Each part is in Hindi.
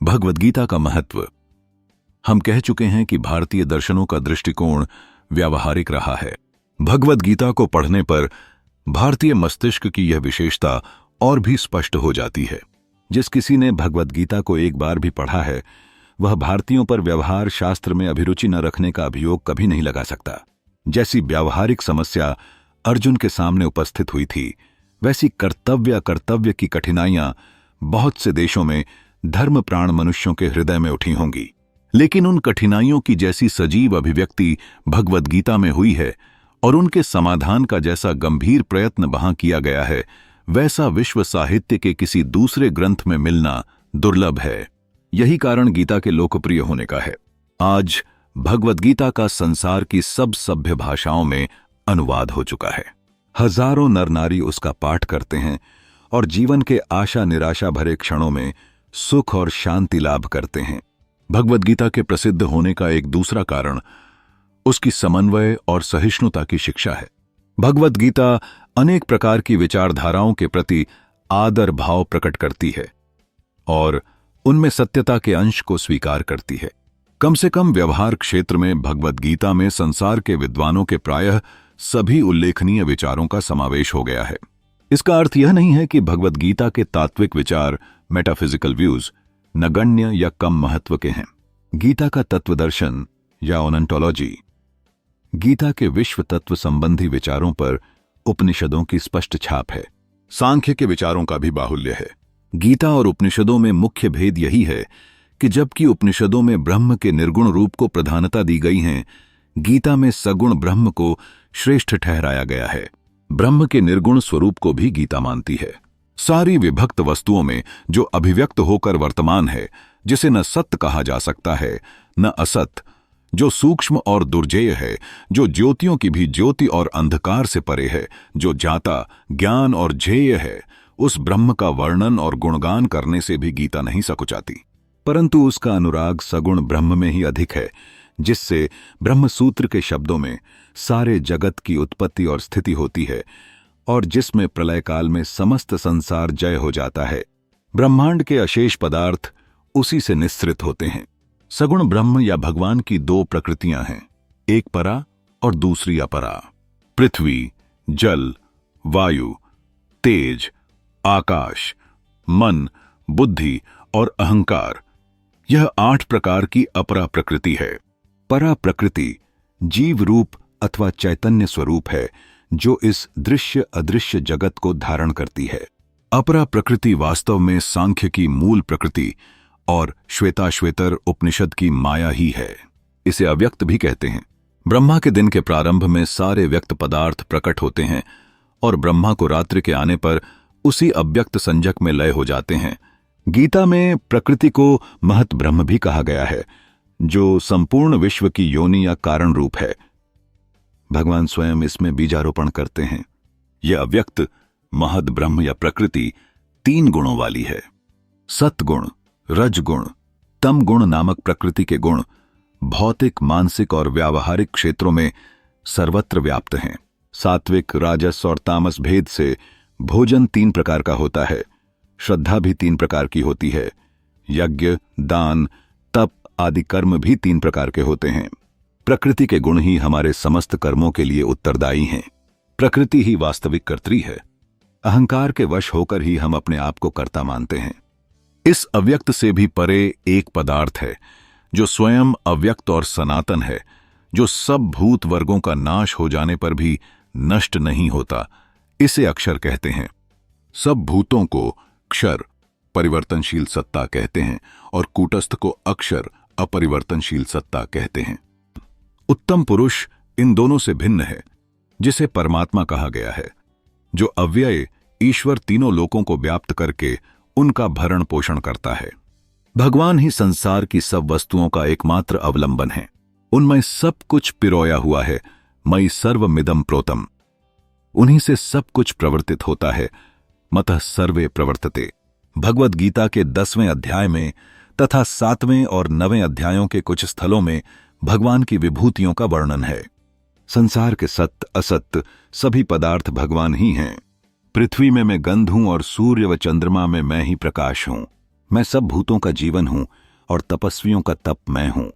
भगवद गीता का महत्व। हम कह चुके हैं कि भारतीय दर्शनों का दृष्टिकोण व्यावहारिक रहा है। भगवद गीता को पढ़ने पर भारतीय मस्तिष्क की यह विशेषता और भी स्पष्ट हो जाती है। जिस किसी ने भगवद गीता को एक बार भी पढ़ा है, वह भारतीयों पर व्यवहार शास्त्र में अभिरुचि न रखने का अभियोग कभी नहीं लगा सकता। जैसी व्यावहारिक समस्या अर्जुन के सामने उपस्थित हुई थी, वैसी कर्तव्य की कठिनाइयां बहुत से देशों में धर्मप्राण मनुष्यों के हृदय में उठी होंगी। लेकिन उन कठिनाइयों की जैसी सजीव अभिव्यक्ति भगवद गीता में हुई है और उनके समाधान का जैसा गंभीर प्रयत्न वहां किया गया है, वैसा विश्व साहित्य के किसी दूसरे ग्रंथ में मिलना दुर्लभ है। यही कारण गीता के लोकप्रिय होने का है। आज भगवद गीता का संसार की सब सभ्य भाषाओं में अनुवाद हो चुका है। हजारों नर नारी उसका पाठ करते हैं और जीवन के आशा निराशा भरे क्षणों में सुख और शांति लाभ करते हैं। भगवद गीता के प्रसिद्ध होने का एक दूसरा कारण उसकी समन्वय और सहिष्णुता की शिक्षा है। भगवद गीता अनेक प्रकार की विचारधाराओं के प्रति आदर भाव प्रकट करती है और उनमें सत्यता के अंश को स्वीकार करती है। कम से कम व्यवहार क्षेत्र में भगवद गीता में संसार के विद्वानों के प्रायः सभी उल्लेखनीय विचारों का समावेश हो गया है। इसका अर्थ यह नहीं है कि भगवद गीता के तात्विक विचार, मेटाफिजिकल व्यूज, नगण्य या कम महत्व के हैं। गीता का तत्वदर्शन या ओनंटोलॉजी, गीता के विश्व तत्व संबंधी विचारों पर उपनिषदों की स्पष्ट छाप है। सांख्य के विचारों का भी बाहुल्य है। गीता और उपनिषदों में मुख्य भेद यही है कि जबकि उपनिषदों में ब्रह्म के निर्गुण रूप को प्रधानता दी गई है, गीता में सगुण ब्रह्म को श्रेष्ठ ठहराया गया है। ब्रह्म के निर्गुण स्वरूप को भी गीता मानती है। सारी विभक्त वस्तुओं में जो अभिव्यक्त होकर वर्तमान है, जिसे न सत्य कहा जा सकता है न असत, जो सूक्ष्म और दुर्जेय है, जो ज्योतियों की भी ज्योति और अंधकार से परे है, जो जाता ज्ञान और जेय है, उस ब्रह्म का वर्णन और गुणगान करने से भी गीता नहीं सकुचाती। परंतु उसका अनुराग सगुण ब्रह्म में ही अधिक है, जिससे ब्रह्म सूत्र के शब्दों में सारे जगत की उत्पत्ति और स्थिति होती है और जिसमें प्रलय काल में समस्त संसार जय हो जाता है। ब्रह्मांड के अशेष पदार्थ उसी से निस्सृत होते हैं। सगुण ब्रह्म या भगवान की दो प्रकृतियां हैं, एक परा और दूसरी अपरा। पृथ्वी, जल, वायु, तेज, आकाश, मन, बुद्धि और अहंकार, यह 8 प्रकार की अपरा प्रकृति है। परा प्रकृति जीव रूप अथवा चैतन्य स्वरूप है, जो इस दृश्य अदृश्य जगत को धारण करती है। अपरा प्रकृति वास्तव में सांख्य की मूल प्रकृति और श्वेताश्वेतर उपनिषद की माया ही है। इसे अव्यक्त भी कहते हैं। ब्रह्मा के दिन के प्रारंभ में सारे व्यक्त पदार्थ प्रकट होते हैं और ब्रह्मा को रात्रि के आने पर उसी अव्यक्त संजक में लय हो जाते हैं। गीता में प्रकृति को महत ब्रह्म भी कहा गया है, जो संपूर्ण विश्व की योनि या कारण रूप है। भगवान स्वयं इसमें बीजारोपण करते हैं। यह अव्यक्त महद ब्रह्म या प्रकृति 3 गुणों वाली है। सतगुण, रजगुण, तम गुण नामक प्रकृति के गुण भौतिक, मानसिक और व्यावहारिक क्षेत्रों में सर्वत्र व्याप्त हैं। सात्विक, राजस और तामस भेद से भोजन 3 प्रकार का होता है। श्रद्धा भी 3 प्रकार की होती है। यज्ञ, दान, तप आदि कर्म भी 3 प्रकार के होते हैं। प्रकृति के गुण ही हमारे समस्त कर्मों के लिए उत्तरदायी हैं। प्रकृति ही वास्तविक कर्त्री है। अहंकार के वश होकर ही हम अपने आप को कर्ता मानते हैं। इस अव्यक्त से भी परे एक पदार्थ है, जो स्वयं अव्यक्त और सनातन है, जो सब भूत वर्गों का नाश हो जाने पर भी नष्ट नहीं होता। इसे अक्षर कहते हैं। सब भूतों को क्षर, परिवर्तनशील सत्ता कहते हैं और कूटस्थ को अक्षर, अपरिवर्तनशील सत्ता कहते हैं। उत्तम पुरुष इन दोनों से भिन्न है, जिसे परमात्मा कहा गया है, जो अव्यय ईश्वर तीनों लोकों को व्याप्त करके उनका भरण पोषण करता है। भगवान ही संसार की सब वस्तुओं का एकमात्र अवलंबन है। उनमें सब कुछ पिरोया हुआ है। मयि सर्वमिदं प्रोतम। उन्हीं से सब कुछ प्रवर्तित होता है। मतः सर्वे प्रवर्तते। भगवद गीता के 10वें अध्याय में तथा 7वें और 9वें अध्यायों के कुछ स्थलों में भगवान की विभूतियों का वर्णन है। संसार के सत्य असत्य सभी पदार्थ भगवान ही हैं। पृथ्वी में मैं गंध हूं और सूर्य व चंद्रमा में मैं ही प्रकाश हूं। मैं सब भूतों का जीवन हूं और तपस्वियों का तप मैं हूं।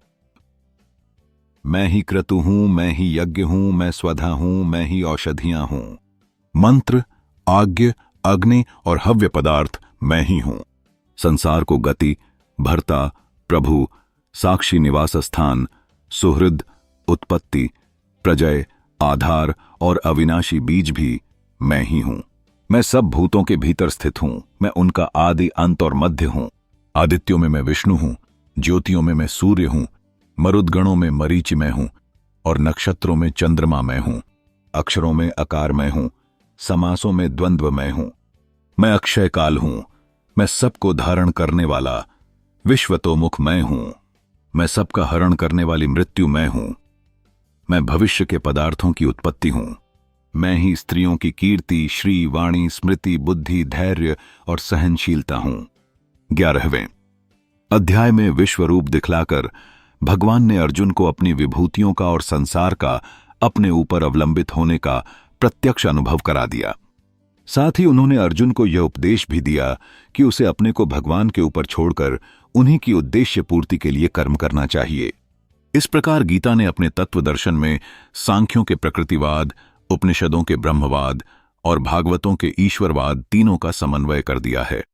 मैं ही क्रतु हूं, मैं ही यज्ञ हूं, मैं स्वधा हूं, मैं ही औषधियां हूं। मंत्र, आज्ञ, अग्नि और हव्य पदार्थ मैं ही हूं। संसार को गति, भर्ता, प्रभु, साक्षी निवास स्थान, सुहृद, उत्पत्ति, प्रजय, आधार और अविनाशी बीज भी मैं ही हूं। मैं सब भूतों के भीतर स्थित हूं। मैं उनका आदि, अंत और मध्य हूं। आदित्यों में मैं विष्णु हूं, ज्योतियों में मैं सूर्य हूं, मरुदगणों में मरीचि मैं हूं और नक्षत्रों में चंद्रमा मैं हूं। अक्षरों में अकार मैं हूं, समासों में द्वंद्व मैं हूं। मैं अक्षय काल हूं। मैं सबको धारण करने वाला विश्वतोमुख मैं हूं। मैं सबका हरण करने वाली मृत्यु मैं हूं। मैं भविष्य के पदार्थों की उत्पत्ति हूं। मैं ही स्त्रियों की कीर्ति, श्री, वाणी, स्मृति, बुद्धि, धैर्य और सहनशीलता हूं। 11वें अध्याय में विश्व रूप दिखलाकर भगवान ने अर्जुन को अपनी विभूतियों का और संसार का अपने ऊपर अवलंबित होने का प्रत्यक्ष अनुभव करा दिया। साथ ही उन्होंने अर्जुन को यह उपदेश भी दिया कि उसे अपने को भगवान के ऊपर छोड़कर उन्हीं की उद्देश्य पूर्ति के लिए कर्म करना चाहिए। इस प्रकार गीता ने अपने तत्व दर्शन में सांख्यों के प्रकृतिवाद, उपनिषदों के ब्रह्मवाद और भागवतों के ईश्वरवाद तीनों का समन्वय कर दिया है।